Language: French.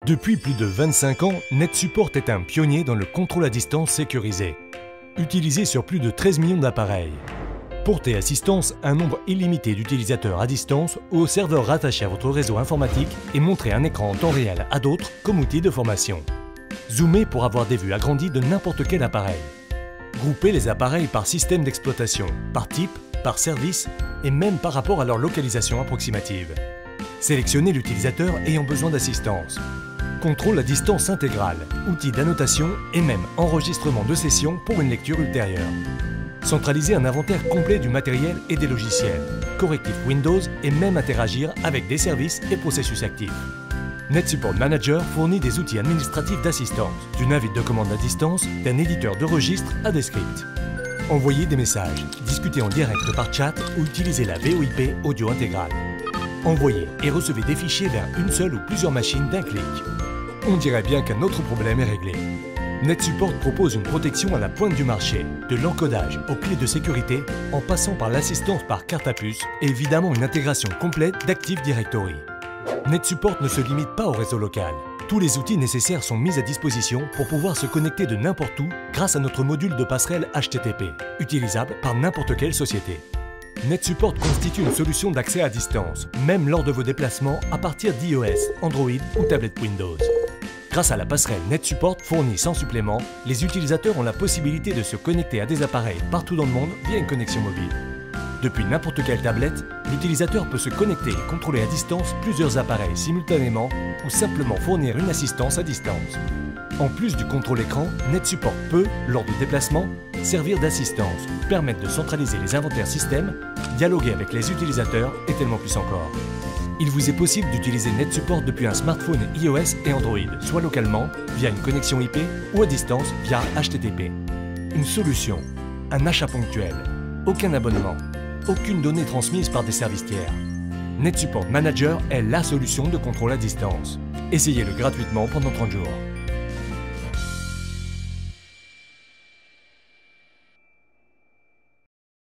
Depuis plus de 25 ans, NetSupport est un pionnier dans le contrôle à distance sécurisé, utilisé sur plus de 13 millions d'appareils. Portez assistance à un nombre illimité d'utilisateurs à distance ou au serveur rattaché à votre réseau informatique et montrez un écran en temps réel à d'autres comme outil de formation. Zoomez pour avoir des vues agrandies de n'importe quel appareil. Groupez les appareils par système d'exploitation, par type, par service et même par rapport à leur localisation approximative. Sélectionnez l'utilisateur ayant besoin d'assistance. Contrôle à distance intégrale, outils d'annotation et même enregistrement de session pour une lecture ultérieure. Centraliser un inventaire complet du matériel et des logiciels, correctif Windows et même interagir avec des services et processus actifs. NetSupport Manager fournit des outils administratifs d'assistance, d'une invite de commande à distance, d'un éditeur de registre à des scripts. Envoyez des messages, discutez en direct par chat ou utilisez la VoIP audio intégrale. Envoyez et recevez des fichiers vers une seule ou plusieurs machines d'un clic. On dirait bien qu'un autre problème est réglé. NetSupport propose une protection à la pointe du marché, de l'encodage aux clés de sécurité, en passant par l'assistance par carte à puce et évidemment une intégration complète d'Active Directory. NetSupport ne se limite pas au réseau local. Tous les outils nécessaires sont mis à disposition pour pouvoir se connecter de n'importe où grâce à notre module de passerelle HTTP, utilisable par n'importe quelle société. NetSupport constitue une solution d'accès à distance, même lors de vos déplacements à partir d'iOS, Android ou tablette Windows. Grâce à la passerelle NetSupport fournie sans supplément, les utilisateurs ont la possibilité de se connecter à des appareils partout dans le monde via une connexion mobile. Depuis n'importe quelle tablette, l'utilisateur peut se connecter et contrôler à distance plusieurs appareils simultanément ou simplement fournir une assistance à distance. En plus du contrôle écran, NetSupport peut, lors de déplacements, servir d'assistance, permettre de centraliser les inventaires système, dialoguer avec les utilisateurs et tellement plus encore. Il vous est possible d'utiliser NetSupport depuis un smartphone iOS et Android, soit localement, via une connexion IP ou à distance via HTTP. Une solution, un achat ponctuel, aucun abonnement, aucune donnée transmise par des services tiers. NetSupport Manager est la solution de contrôle à distance. Essayez-le gratuitement pendant 30 jours.